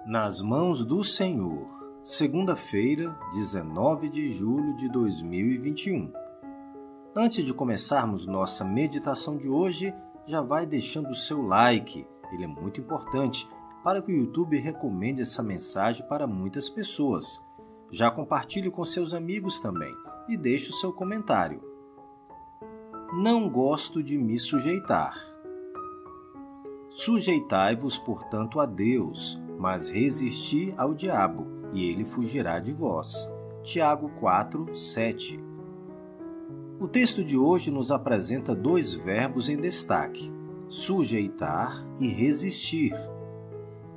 Nas mãos do Senhor, segunda-feira, 19 de julho de 2021. Antes de começarmos nossa meditação de hoje, já vai deixando o seu like, ele é muito importante para que o YouTube recomende essa mensagem para muitas pessoas. Já compartilhe com seus amigos também e deixe o seu comentário. Não gosto de me sujeitar. Sujeitai-vos, portanto, a Deus, mas resisti ao diabo, e ele fugirá de vós. Tiago 4, 7. O texto de hoje nos apresenta dois verbos em destaque, sujeitar e resistir,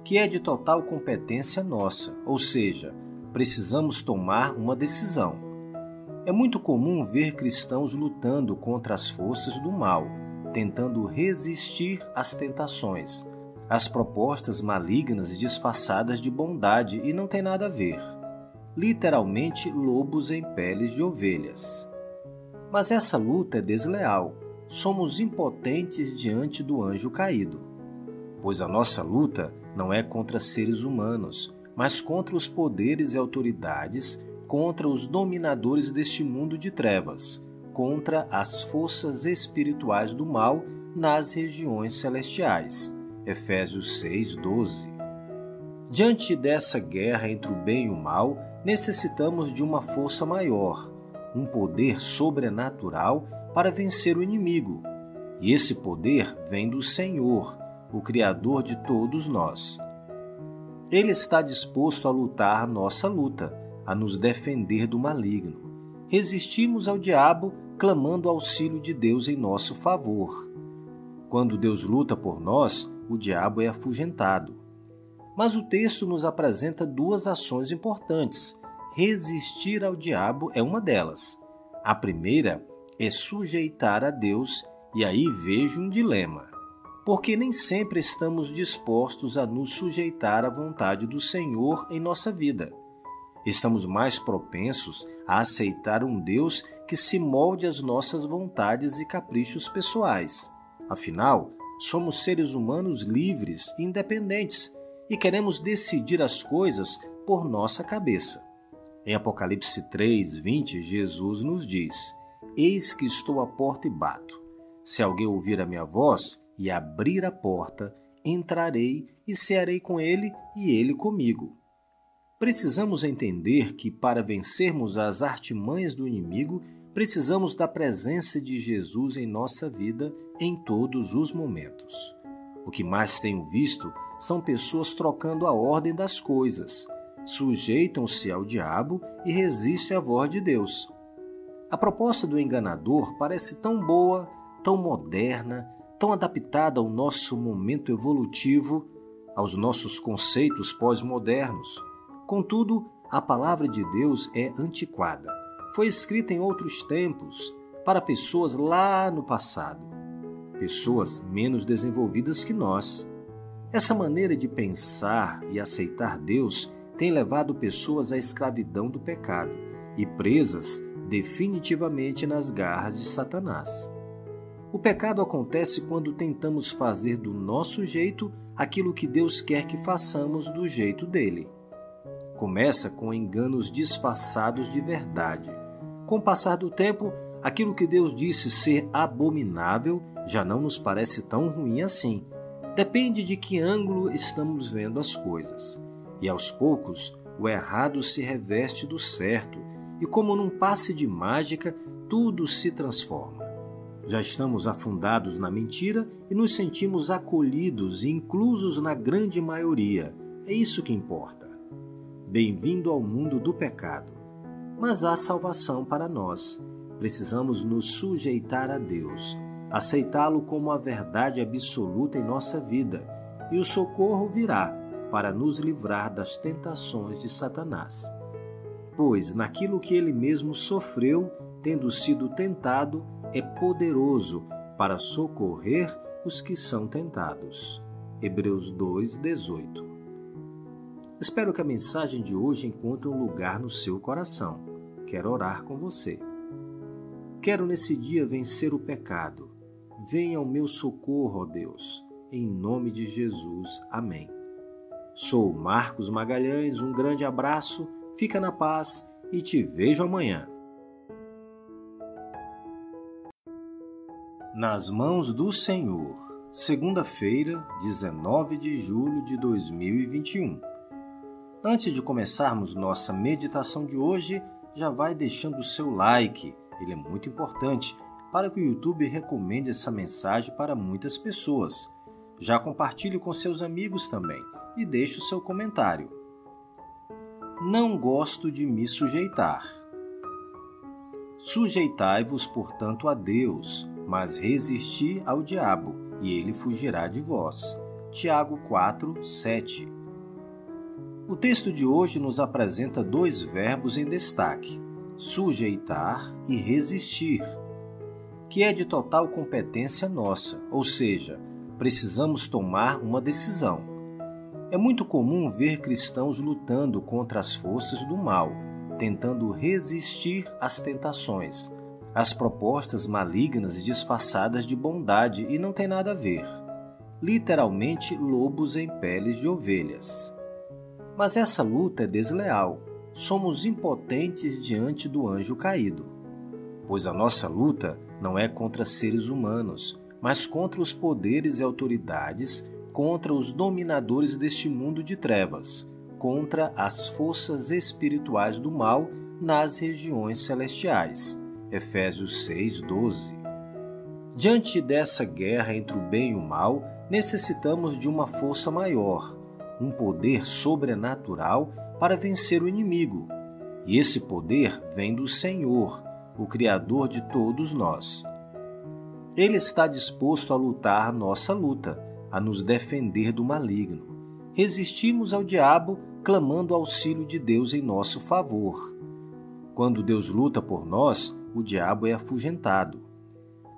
que é de total competência nossa, ou seja, precisamos tomar uma decisão. É muito comum ver cristãos lutando contra as forças do mal, tentando resistir às tentações, às propostas malignas disfarçadas de bondade, e não tem nada a ver. Literalmente, lobos em peles de ovelhas. Mas essa luta é desleal. Somos impotentes diante do anjo caído. Pois a nossa luta não é contra seres humanos, mas contra os poderes e autoridades, contra os dominadores deste mundo de trevas, contra as forças espirituais do mal nas regiões celestiais. Efésios 6, 12. Diante dessa guerra entre o bem e o mal, necessitamos de uma força maior, um poder sobrenatural para vencer o inimigo. E esse poder vem do Senhor, o Criador de todos nós. Ele está disposto a lutar nossa luta, a nos defender do maligno. Resistimos ao diabo, clamando auxílio de Deus em nosso favor. Quando Deus luta por nós, o diabo é afugentado. Mas o texto nos apresenta duas ações importantes. Resistir ao diabo é uma delas. A primeira é sujeitar a Deus, e aí vejo um dilema. Porque nem sempre estamos dispostos a nos sujeitar à vontade do Senhor em nossa vida. Estamos mais propensos a aceitar um Deus que se molde às nossas vontades e caprichos pessoais. Afinal, somos seres humanos livres e independentes e queremos decidir as coisas por nossa cabeça. Em Apocalipse 3, 20, Jesus nos diz: Eis que estou à porta e bato. Se alguém ouvir a minha voz e abrir a porta, entrarei e cearei com ele e ele comigo. Precisamos entender que, para vencermos as artimanhas do inimigo, precisamos da presença de Jesus em nossa vida em todos os momentos. O que mais tenho visto são pessoas trocando a ordem das coisas, sujeitam-se ao diabo e resistem à voz de Deus. A proposta do enganador parece tão boa, tão moderna, tão adaptada ao nosso momento evolutivo, aos nossos conceitos pós-modernos. Contudo, a palavra de Deus é antiquada. Foi escrita em outros tempos, para pessoas lá no passado, pessoas menos desenvolvidas que nós. Essa maneira de pensar e aceitar Deus tem levado pessoas à escravidão do pecado e presas definitivamente nas garras de Satanás. O pecado acontece quando tentamos fazer do nosso jeito aquilo que Deus quer que façamos do jeito dele. Começa com enganos disfarçados de verdade. Com o passar do tempo, aquilo que Deus disse ser abominável já não nos parece tão ruim assim. Depende de que ângulo estamos vendo as coisas. E aos poucos, o errado se reveste do certo, e como num passe de mágica, tudo se transforma. Já estamos afundados na mentira e nos sentimos acolhidos e inclusos na grande maioria. É isso que importa. Bem-vindo ao mundo do pecado. Mas há salvação para nós. Precisamos nos sujeitar a Deus, aceitá-lo como a verdade absoluta em nossa vida, e o socorro virá para nos livrar das tentações de Satanás. Pois naquilo que ele mesmo sofreu, tendo sido tentado, é poderoso para socorrer os que são tentados. Hebreus 2, 18. Espero que a mensagem de hoje encontre um lugar no seu coração. Quero orar com você. Quero nesse dia vencer o pecado. Venha ao meu socorro, ó Deus. Em nome de Jesus. Amém. Sou Marcos Magalhães, um grande abraço, fica na paz e te vejo amanhã. Nas mãos do Senhor, segunda-feira, 19 de julho de 2021. Antes de começarmos nossa meditação de hoje, já vai deixando o seu like, ele é muito importante para que o YouTube recomende essa mensagem para muitas pessoas. Já compartilhe com seus amigos também e deixe o seu comentário. Não gosto de me sujeitar. Sujeitai-vos, portanto, a Deus, mas resisti ao diabo, e ele fugirá de vós. Tiago 4, 7. O texto de hoje nos apresenta dois verbos em destaque, sujeitar e resistir, que é de total competência nossa, ou seja, precisamos tomar uma decisão. É muito comum ver cristãos lutando contra as forças do mal, tentando resistir às tentações, às propostas malignas disfarçadas de bondade, e não tem nada a ver. Literalmente, lobos em peles de ovelhas. Mas essa luta é desleal. Somos impotentes diante do anjo caído. Pois a nossa luta não é contra seres humanos, mas contra os poderes e autoridades, contra os dominadores deste mundo de trevas, contra as forças espirituais do mal nas regiões celestiais. Efésios 6, 12. Diante dessa guerra entre o bem e o mal, necessitamos de uma força maior, um poder sobrenatural para vencer o inimigo. E esse poder vem do Senhor, o Criador de todos nós. Ele está disposto a lutar nossa luta, a nos defender do maligno. Resistimos ao diabo, clamando o auxílio de Deus em nosso favor. Quando Deus luta por nós, o diabo é afugentado.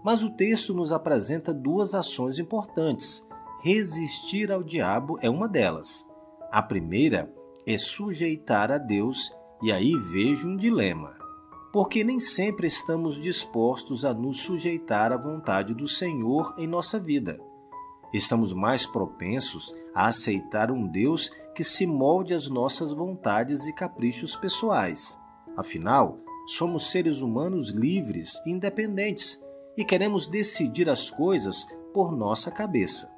Mas o texto nos apresenta duas ações importantes. Resistir ao diabo é uma delas. A primeira é sujeitar a Deus, e aí vejo um dilema, porque nem sempre estamos dispostos a nos sujeitar à vontade do Senhor em nossa vida. Estamos mais propensos a aceitar um Deus que se molde às nossas vontades e caprichos pessoais. Afinal, somos seres humanos livres e independentes e queremos decidir as coisas por nossa cabeça.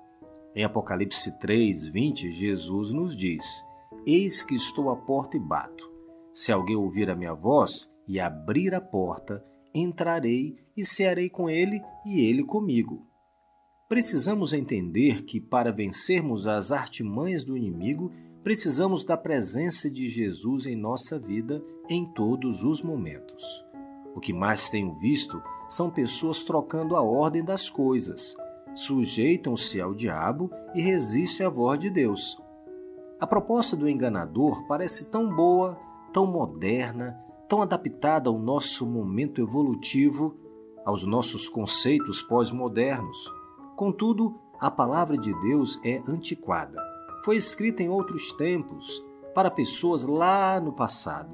Em Apocalipse 3, 20, Jesus nos diz: Eis que estou à porta e bato. Se alguém ouvir a minha voz e abrir a porta, entrarei e cearei com ele e ele comigo. Precisamos entender que, para vencermos as artimanhas do inimigo, precisamos da presença de Jesus em nossa vida em todos os momentos. O que mais tenho visto são pessoas trocando a ordem das coisas. Sujeitam-se ao diabo e resistem à voz de Deus. A proposta do enganador parece tão boa, tão moderna, tão adaptada ao nosso momento evolutivo, aos nossos conceitos pós-modernos. Contudo, a palavra de Deus é antiquada. Foi escrita em outros tempos, para pessoas lá no passado.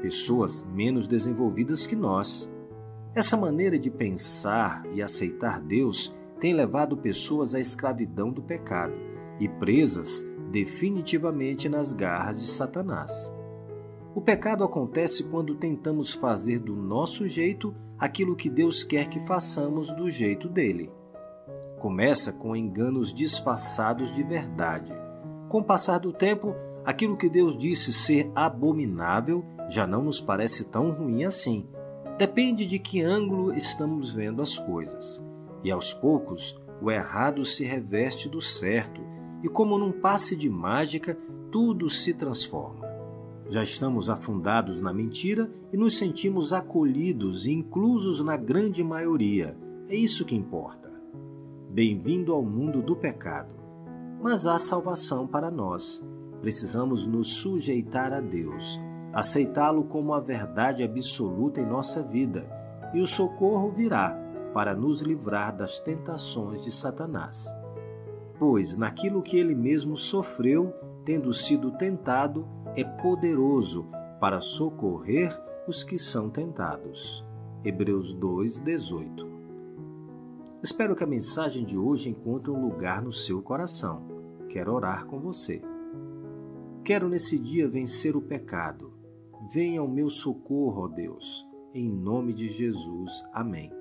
Pessoas menos desenvolvidas que nós. Essa maneira de pensar e aceitar Deus tem levado pessoas à escravidão do pecado e presas definitivamente nas garras de Satanás. O pecado acontece quando tentamos fazer do nosso jeito aquilo que Deus quer que façamos do jeito dele. Começa com enganos disfarçados de verdade. Com o passar do tempo, aquilo que Deus disse ser abominável já não nos parece tão ruim assim. Depende de que ângulo estamos vendo as coisas. E aos poucos, o errado se reveste do certo, e como num passe de mágica, tudo se transforma. Já estamos afundados na mentira e nos sentimos acolhidos e inclusos na grande maioria. É isso que importa. Bem-vindo ao mundo do pecado. Mas há salvação para nós. Precisamos nos sujeitar a Deus, aceitá-lo como a verdade absoluta em nossa vida, e o socorro virá para nos livrar das tentações de Satanás. Pois naquilo que ele mesmo sofreu, tendo sido tentado, é poderoso para socorrer os que são tentados. Hebreus 2, 18. Espero que a mensagem de hoje encontre um lugar no seu coração. Quero orar com você. Quero nesse dia vencer o pecado. Venha ao meu socorro, ó Deus. Em nome de Jesus. Amém.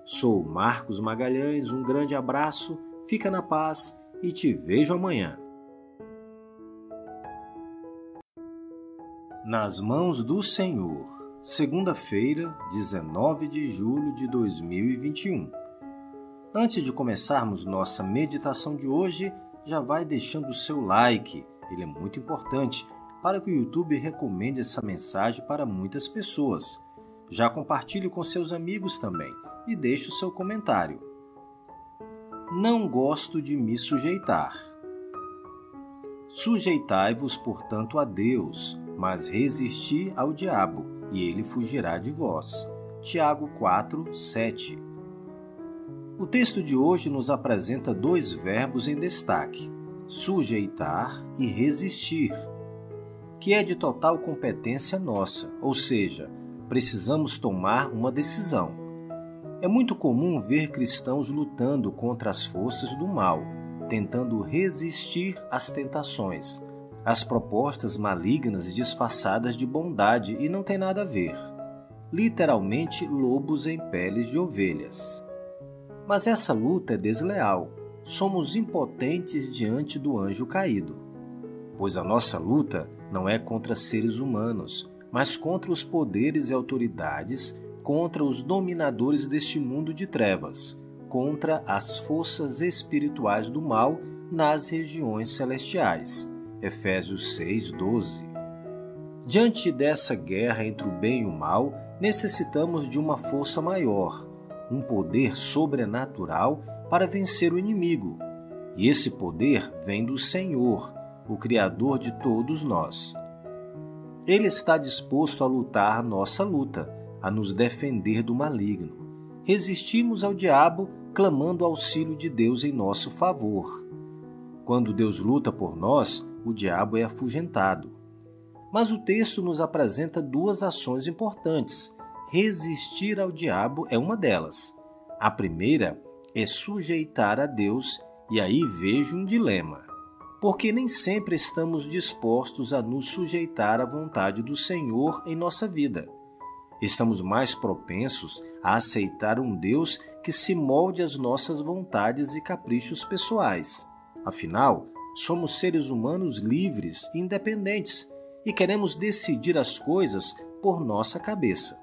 Sou Marcos Magalhães, um grande abraço, fica na paz e te vejo amanhã. Nas mãos do Senhor, segunda-feira, 19 de julho de 2021. Antes de começarmos nossa meditação de hoje, já vai deixando o seu like, ele é muito importante para que o YouTube recomende essa mensagem para muitas pessoas. Já compartilhe com seus amigos também e deixe o seu comentário. Não gosto de me sujeitar. Sujeitai-vos, portanto, a Deus, mas resisti ao diabo, e ele fugirá de vós. Tiago 4, 7. O texto de hoje nos apresenta dois verbos em destaque, sujeitar e resistir, que é de total competência nossa, ou seja, precisamos tomar uma decisão. É muito comum ver cristãos lutando contra as forças do mal, tentando resistir às tentações, às propostas malignas disfarçadas de bondade e não tem nada a ver. Literalmente, lobos em peles de ovelhas. Mas essa luta é desleal. Somos impotentes diante do anjo caído. Pois a nossa luta não é contra seres humanos, mas contra os poderes e autoridades, contra os dominadores deste mundo de trevas, contra as forças espirituais do mal nas regiões celestiais. Efésios 6, 12. Diante dessa guerra entre o bem e o mal, necessitamos de uma força maior, um poder sobrenatural para vencer o inimigo. E esse poder vem do Senhor, o Criador de todos nós. Ele está disposto a lutar a nossa luta, a nos defender do maligno. Resistimos ao diabo, clamando auxílio de Deus em nosso favor. Quando Deus luta por nós, o diabo é afugentado. Mas o texto nos apresenta duas ações importantes. Resistir ao diabo é uma delas. A primeira é sujeitar a Deus, e aí vejo um dilema. Porque nem sempre estamos dispostos a nos sujeitar à vontade do Senhor em nossa vida. Estamos mais propensos a aceitar um Deus que se molde às nossas vontades e caprichos pessoais. Afinal, somos seres humanos livres e independentes e queremos decidir as coisas por nossa cabeça.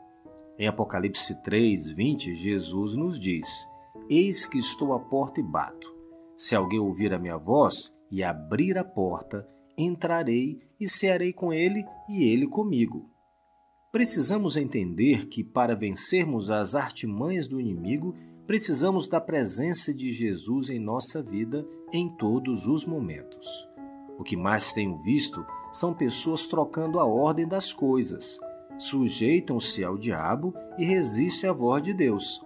Em Apocalipse 3, 20, Jesus nos diz: Eis que estou à porta e bato. Se alguém ouvir a minha voz e abrir a porta, entrarei e cearei com ele e ele comigo. Precisamos entender que, para vencermos as artimanhas do inimigo, precisamos da presença de Jesus em nossa vida em todos os momentos. O que mais tenho visto são pessoas trocando a ordem das coisas, sujeitam-se ao diabo e resistem à voz de Deus.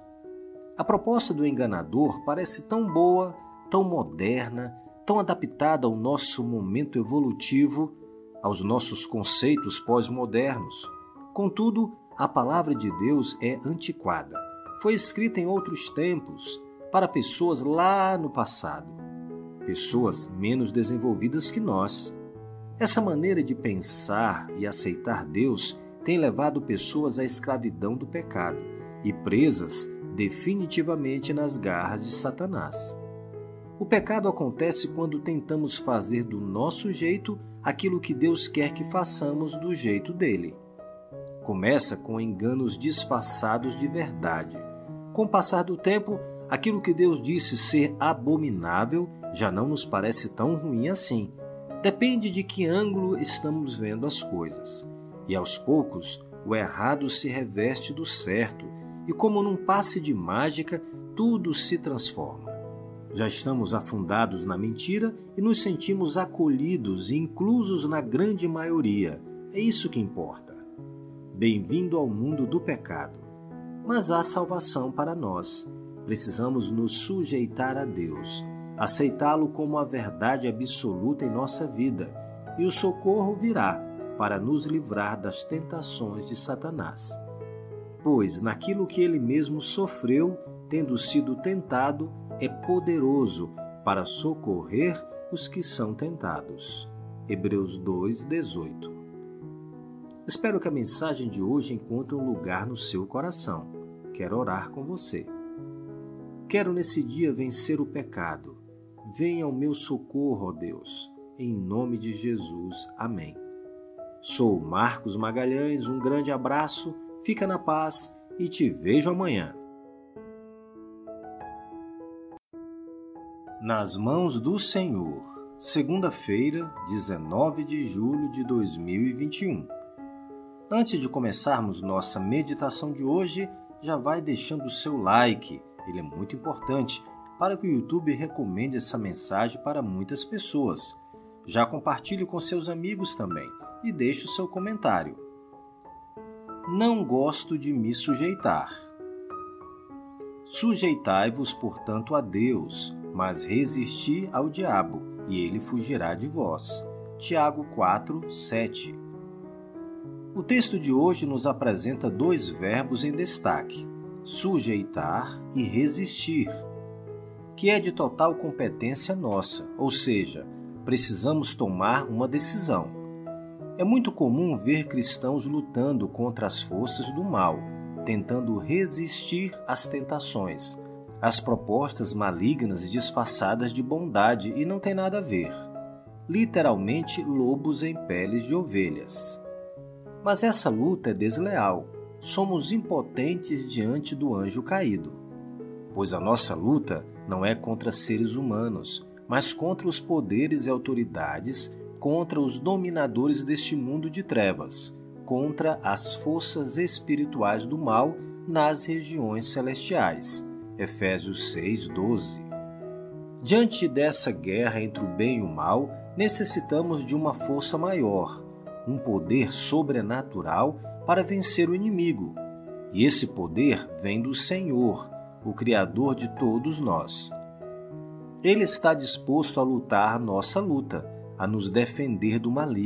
A proposta do enganador parece tão boa, tão moderna, tão adaptada ao nosso momento evolutivo, aos nossos conceitos pós-modernos. Contudo, a palavra de Deus é antiquada. Foi escrita em outros tempos, para pessoas lá no passado, pessoas menos desenvolvidas que nós. Essa maneira de pensar e aceitar Deus tem levado pessoas à escravidão do pecado e presas definitivamente nas garras de Satanás. O pecado acontece quando tentamos fazer do nosso jeito aquilo que Deus quer que façamos do jeito dele. Começa com enganos disfarçados de verdade. Com o passar do tempo, aquilo que Deus disse ser abominável já não nos parece tão ruim assim. Depende de que ângulo estamos vendo as coisas. E aos poucos, o errado se reveste do certo, e como num passe de mágica, tudo se transforma. Já estamos afundados na mentira e nos sentimos acolhidos e inclusos na grande maioria. É isso que importa. Bem-vindo ao mundo do pecado. Mas há salvação para nós. Precisamos nos sujeitar a Deus, aceitá-lo como a verdade absoluta em nossa vida, e o socorro virá para nos livrar das tentações de Satanás. Pois naquilo que ele mesmo sofreu, tendo sido tentado, é poderoso para socorrer os que são tentados. Hebreus 2:18. Espero que a mensagem de hoje encontre um lugar no seu coração. Quero orar com você. Quero nesse dia vencer o pecado. Venha ao meu socorro, ó Deus. Em nome de Jesus. Amém. Sou Marcos Magalhães, um grande abraço, fica na paz e te vejo amanhã. Nas mãos do Senhor, segunda-feira, 19 de julho de 2021. Antes de começarmos nossa meditação de hoje, já vai deixando o seu like, ele é muito importante para que o YouTube recomende essa mensagem para muitas pessoas. Já compartilhe com seus amigos também e deixe o seu comentário. Não gosto de me sujeitar. Sujeitai-vos, portanto, a Deus, mas resisti ao diabo, e ele fugirá de vós. Tiago 4:7. O texto de hoje nos apresenta dois verbos em destaque: sujeitar e resistir, que é de total competência nossa, ou seja, precisamos tomar uma decisão. É muito comum ver cristãos lutando contra as forças do mal, tentando resistir às tentações, às propostas malignas e disfarçadas de bondade, e não tem nada a ver. Literalmente, lobos em peles de ovelhas. Mas essa luta é desleal. Somos impotentes diante do anjo caído. Pois a nossa luta não é contra seres humanos, mas contra os poderes e autoridades, contra os dominadores deste mundo de trevas, contra as forças espirituais do mal nas regiões celestiais. Efésios 6:12. Diante dessa guerra entre o bem e o mal, necessitamos de uma força maior, um poder sobrenatural para vencer o inimigo. E esse poder vem do Senhor, o Criador de todos nós. Ele está disposto a lutar nossa luta, a nos defender do maligno.